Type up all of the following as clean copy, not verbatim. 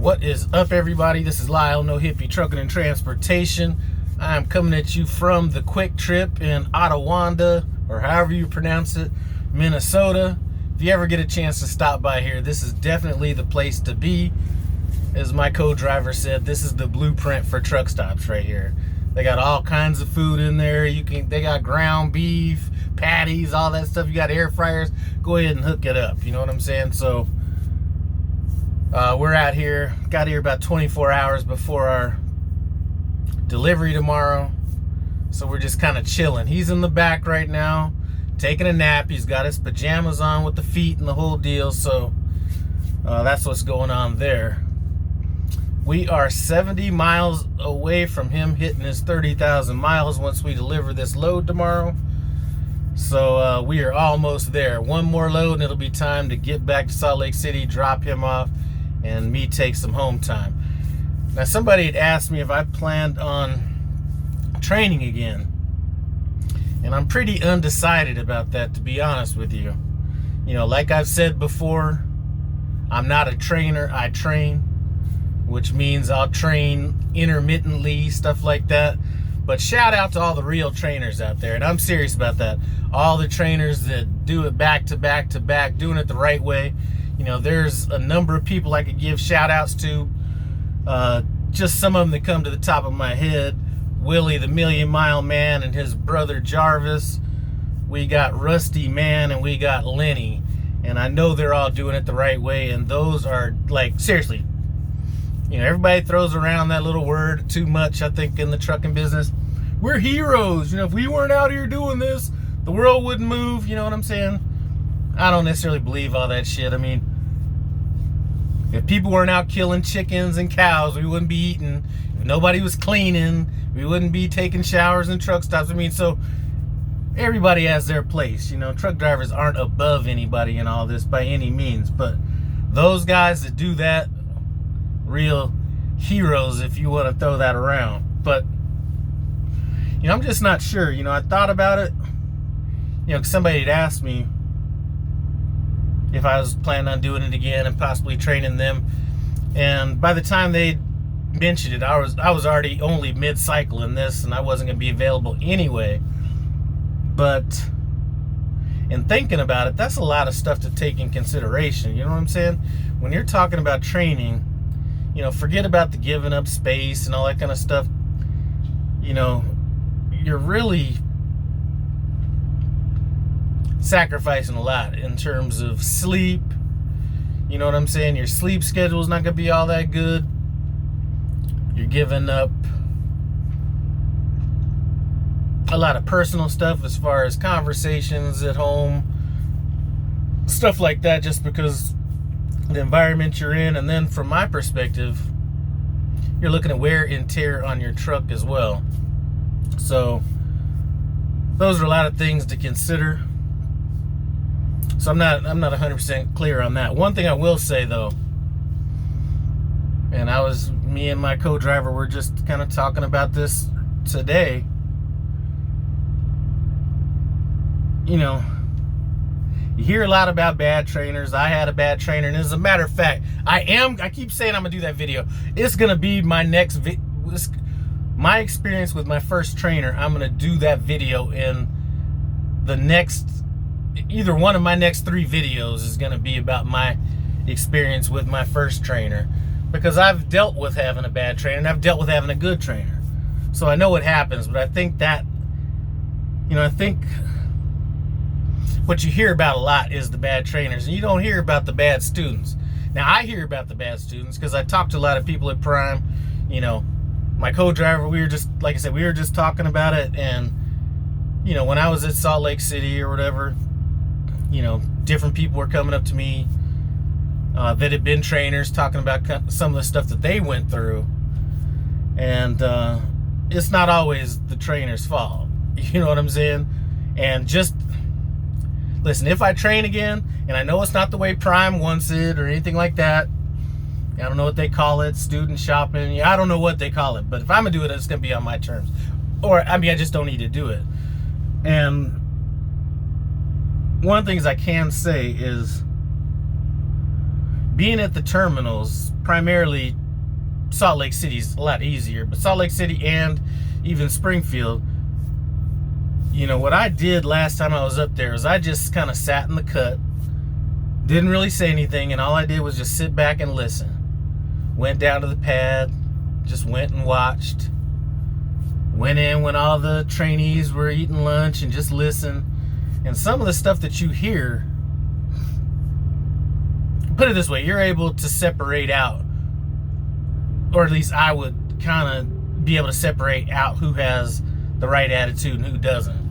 What is up, everybody? This is Lyle, No Hippie Trucking and Transportation. I'm coming at you from the Quick Trip in Ottawanda, or however you pronounce it, Minnesota. If you ever get a chance to stop by here, this is definitely the place to be. As my co-driver said, this is the blueprint for truck stops right here. They got all kinds of food in there. They got ground beef, patties, all that stuff. You got air fryers. Go ahead and hook it up. You know what I'm saying? So we're out here. Got here about 24 hours before our delivery tomorrow. So we're just kind of chilling. He's in the back right now, taking a nap. He's got his pajamas on with the feet and the whole deal. So that's what's going on there. We are 70 miles away from him hitting his 30,000 miles once we deliver this load tomorrow. So we are almost there. One more load and it'll be time to get back to Salt Lake City, drop him off, and me take some home time. Now, somebody had asked me if I planned on training again. And I'm pretty undecided about that, to be honest with you. You know, like I've said before, I'm not a trainer, I train. Which means I'll train intermittently, stuff like that. But shout out to all the real trainers out there, and I'm serious about that. All the trainers that do it back to back to back, doing it the right way. You know, there's a number of people I could give shout outs to. Just some of them that come to the top of my head. Willie, the Million Mile Man, and his brother Jarvis. We got Rusty Man, and we got Lenny. And I know they're all doing it the right way, and those are, like, seriously, you know, everybody throws around that little word too much, I think, in the trucking business. We're heroes. You know, if we weren't out here doing this, the world wouldn't move. You know what I'm saying? I don't necessarily believe all that shit. I mean, if people weren't out killing chickens and cows, we wouldn't be eating. If nobody was cleaning, we wouldn't be taking showers and truck stops. I mean, so everybody has their place. You know, truck drivers aren't above anybody in all this by any means. But those guys that do that, real heroes, if you want to throw that around. But you know, I'm just not sure. You know, I thought about it. You know, somebody had asked me if I was planning on doing it again and possibly training them, and by the time they mentioned it, I was already only mid-cycle in this, and I wasn't going to be available anyway. But in thinking about it, that's a lot of stuff to take in consideration. You know what I'm saying? When you're talking about training, you know, forget about the giving up space and all that kind of stuff. You know, you're really sacrificing a lot in terms of sleep. You know what I'm saying? Your sleep schedule is not going to be all that good. You're giving up a lot of personal stuff as far as conversations at home, stuff like that, just because the environment you're in. And then from my perspective, you're looking at wear and tear on your truck as well. So those are a lot of things to consider. So I'm not 100% clear on that. One thing I will say though, and me and my co-driver were just kind of talking about this today. You know, you hear a lot about bad trainers. I had a bad trainer, and as a matter of fact, I keep saying I'm gonna do that video. It's gonna be my next my experience with my first trainer. I'm gonna do that video in the next, either one of my next 3 videos is gonna be about my experience with my first trainer, because I've dealt with having a bad trainer and I've dealt with having a good trainer, so I know what happens. But I think that, you know, I think what you hear about a lot is the bad trainers, and you don't hear about the bad students. Now, I hear about the bad students because I talk to a lot of people at Prime. You know, my co-driver, we were just, like I said, we were just talking about it. And, you know, when I was at Salt Lake City or whatever, you know, different people were coming up to me that had been trainers, talking about some of the stuff that they went through. And it's not always the trainer's fault. You know what I'm saying? And just listen, if I train again, and I know it's not the way Prime wants it or anything like that, I don't know what they call it, student shopping, I don't know what they call it, but if I'm gonna do it, it's gonna be on my terms. Or, I mean, I just don't need to do it. And one of the things I can say is being at the terminals, primarily Salt Lake City's a lot easier, but Salt Lake City and even Springfield, you know, what I did last time I was up there is I just kind of sat in the cut, didn't really say anything, and all I did was just sit back and listen. Went down to the pad, just went and watched. Went in when all the trainees were eating lunch and just listened. And some of the stuff that you hear, put it this way, you're able to separate out, or at least I would kind of be able to separate out who has the right attitude and who doesn't.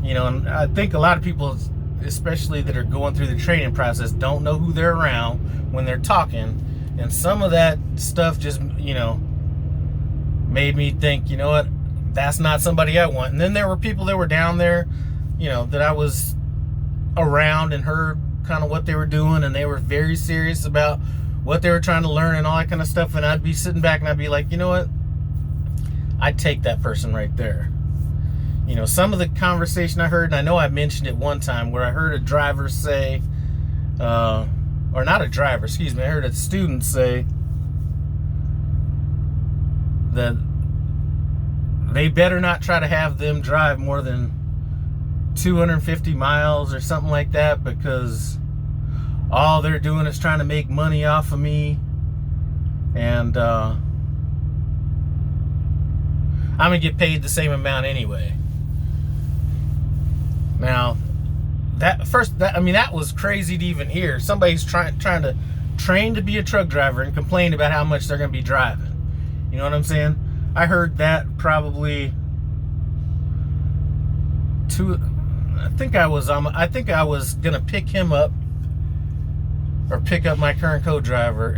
You know, and I think a lot of people, especially that are going through the training process, don't know who they're around when they're talking. And some of that stuff just, you know, made me think, you know what, that's not somebody I want. And then there were people that were down there, you know, that I was around and heard kind of what they were doing, and they were very serious about what they were trying to learn and all that kind of stuff. And I'd be sitting back and I'd be like, you know what, I'd take that person right there. You know, some of the conversation I heard, and I know I mentioned it one time, where I heard a driver say, or not a driver, excuse me, I heard a student say that they better not try to have them drive more than 250 miles or something like that, because all they're doing is trying to make money off of me, and I'm gonna get paid the same amount anyway. Now, that was crazy to even hear. Somebody's trying to train to be a truck driver and complain about how much they're gonna be driving. You know what I'm saying? I heard that probably I think I was gonna pick him up, or pick up my current co-driver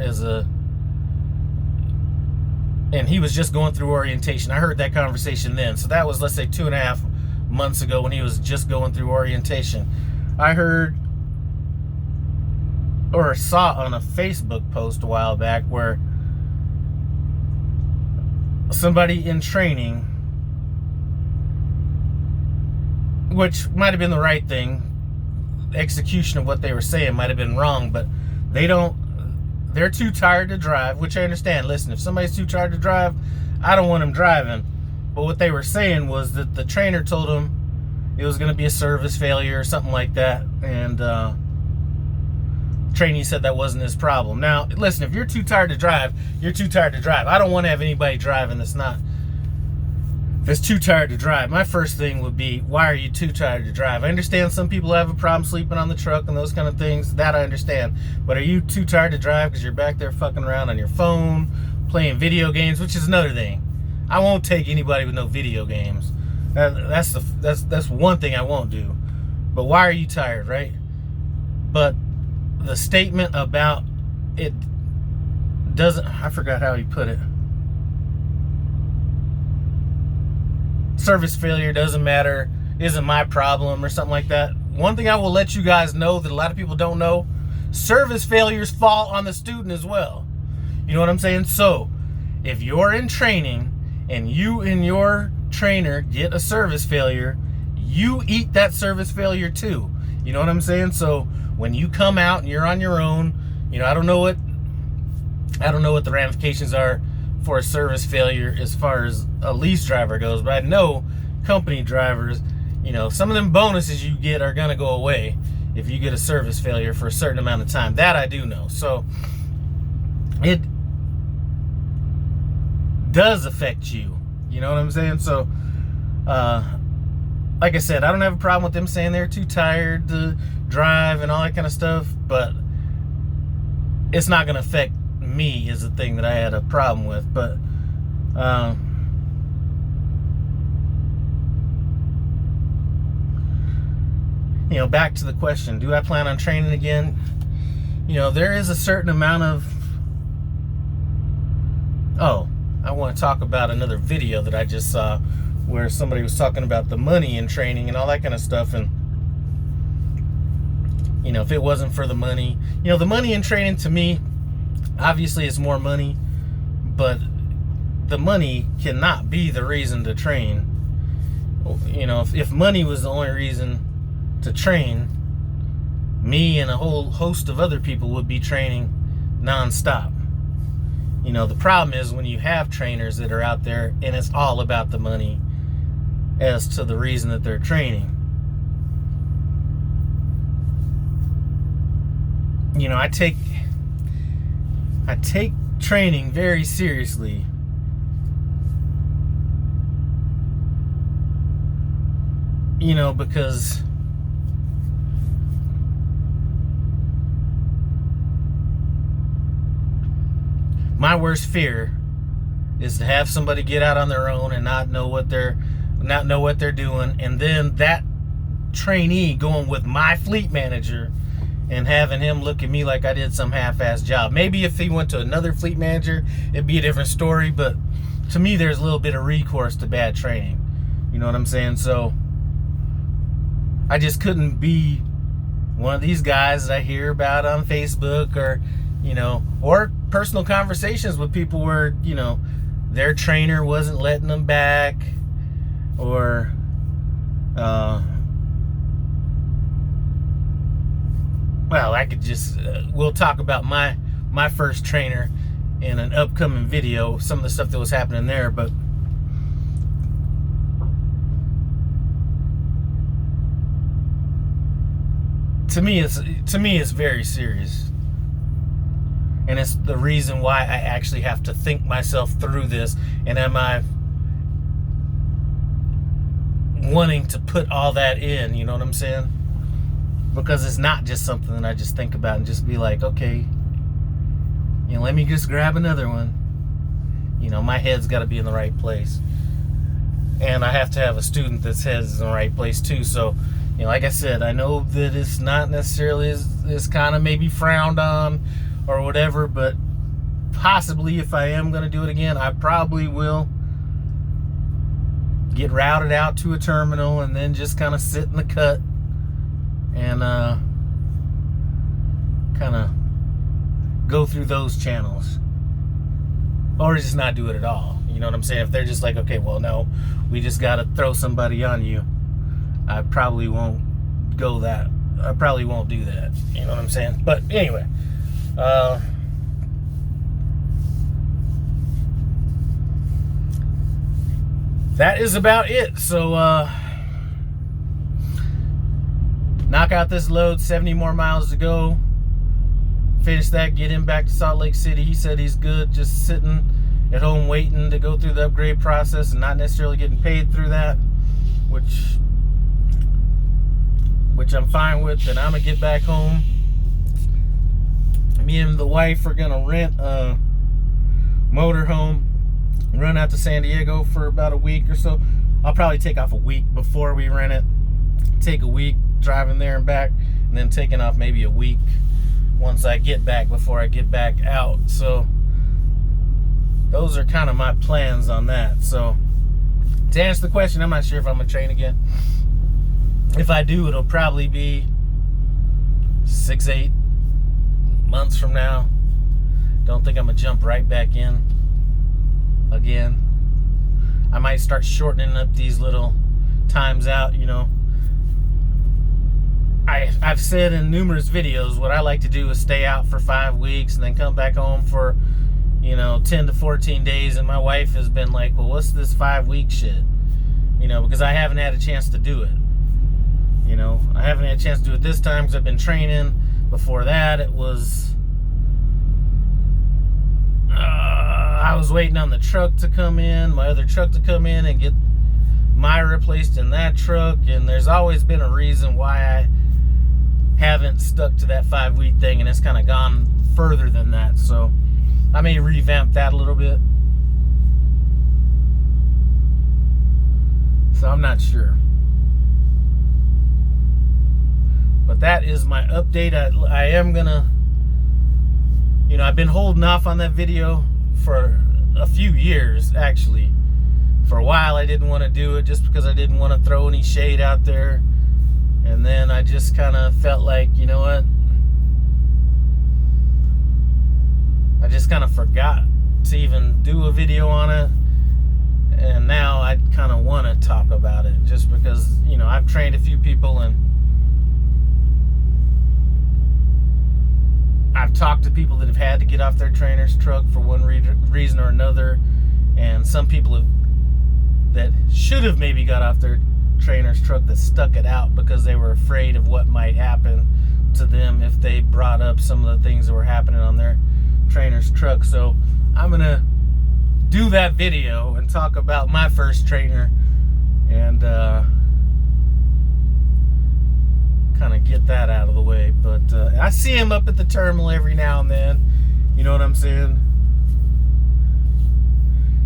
and he was just going through orientation. I heard that conversation then. So that was, let's say, 2.5 months ago, when he was just going through orientation. I heard or saw on a Facebook post a while back where somebody in training, which might have been the right thing, execution of what they were saying might have been wrong, but they're too tired to drive, which I understand. Listen, if somebody's too tired to drive, I don't want them driving. But what they were saying was that the trainer told them it was going to be a service failure or something like that, and trainee said that wasn't his problem. Now, listen, if you're too tired to drive, you're too tired to drive. I don't want to have anybody driving that's too tired to drive. My first thing would be, why are you too tired to drive? I understand some people have a problem sleeping on the truck and those kind of things. That I understand. But are you too tired to drive because you're back there fucking around on your phone, playing video games, which is another thing. I won't take anybody with no video games. That's one thing I won't do. But why are you tired, right? But the statement about it doesn't, I forgot how he put it. Service failure doesn't matter, isn't my problem, or something like that. One thing I will let you guys know that a lot of people don't know, service failures fall on the student as well. You know what I'm saying? So if you're in training and you and your trainer get a service failure, you eat that service failure too. You know what I'm saying? So when you come out and you're on your own, you know, I don't know what the ramifications are for a service failure as far as a lease driver goes, but I know company drivers, you know, some of them bonuses you get are gonna go away if you get a service failure for a certain amount of time. That I do know. So it does affect you. You know what I'm saying? So like I said, I don't have a problem with them saying they're too tired to drive and all that kind of stuff, but it's not gonna affect me is the thing that I had a problem with. But you know, back to the question, do I plan on training again? You know, there is a certain amount of, I want to talk about another video that I just saw where somebody was talking about the money in training and all that kind of stuff. And you know, if it wasn't for the money, you know, the money in training to me, obviously it's more money, but the money cannot be the reason to train. You know, if money was the only reason to train, me and a whole host of other people would be training nonstop. You know, the problem is when you have trainers that are out there and it's all about the money as to the reason that they're training. You know, I take training very seriously. You know, because my worst fear is to have somebody get out on their own and not know what they're doing, and then that trainee going with my fleet manager and having him look at me like I did some half-assed job. Maybe if he went to another fleet manager, it'd be a different story, but to me, there's a little bit of recourse to bad training. You know what I'm saying? So I just couldn't be one of these guys that I hear about on Facebook, or, you know, or personal conversations with people where, you know, their trainer wasn't letting them back, or well, I could just we'll talk about my first trainer in an upcoming video, some of the stuff that was happening there. But to me it's very serious, and it's the reason why I actually have to think myself through this. And am I wanting to put all that in? You know what I'm saying? Because it's not just something that I just think about and just be like, okay, you know, let me just grab another one. You know, my head's got to be in the right place, and I have to have a student that's head's in the right place too. So, you know, like I said, I know that it's not necessarily as kind of maybe frowned on or whatever, but possibly if I am going to do it again, I probably will get routed out to a terminal and then just kind of sit in the cut and kind of go through those channels, or just not do it at all. You know what I'm saying? If they're just like, okay, well, no, we just got to throw somebody on you, I probably won't go that. I probably won't do that. You know what I'm saying? But anyway, that is about it. So knock out this load, 70 more miles to go. Finish that, get him back to Salt Lake City. He said he's good, just sitting at home waiting to go through the upgrade process and not necessarily getting paid through that, which I'm fine with. And I'm gonna get back home. Me and the wife are gonna rent a motorhome, run out to San Diego for about a week or so. I'll probably take off a week before we rent it, take a week driving there and back, and then taking off maybe a week once I get back before I get back out. So those are kind of my plans on that. So to answer the question, I'm not sure if I'm gonna train again. If I do, it'll probably be 6-8 months from now. Don't think I'm gonna jump right back in again. I might start shortening up these little times out, you know. I've said in numerous videos what I like to do is stay out for 5 weeks and then come back home for, you know, 10 to 14 days. And my wife has been like, well, what's this 5-week shit? You know, because I haven't had a chance to do it. You know, I haven't had a chance to do it this time because I've been training. Before that, it was I was waiting on the truck to come in, my other truck to come in and get my replaced in that truck. And there's always been a reason why I haven't stuck to that 5-week thing, and it's kind of gone further than that. So I may revamp that a little bit. So I'm not sure. But that is my update. I am gonna, you know, I've been holding off on that video for a few years, actually. For a while I didn't want to do it just because I didn't want to throw any shade out there. And then I just kind of felt like, you know what? I just kind of forgot to even do a video on it. And now I kind of want to talk about it just because, you know, I've trained a few people and I've talked to people that have had to get off their trainer's truck for one reason or another, and some people that should have maybe got off their trainer's truck that stuck it out because they were afraid of what might happen to them if they brought up some of the things that were happening on their trainer's truck. So I'm gonna do that video and talk about my first trainer and kind of get that out of the way. But I see him up at the terminal every now and then, you know what I'm saying?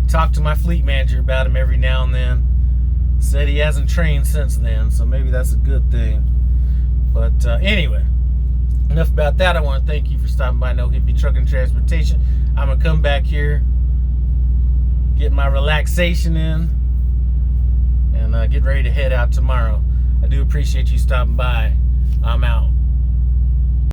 Talk to my fleet manager about him every now and then. Said he hasn't trained since then, so maybe that's a good thing. But anyway, enough about that. I want to thank you for stopping by No Hippie Trucking Transportation. I'm going to come back here, get my relaxation in, and get ready to head out tomorrow. I do appreciate you stopping by. I'm out.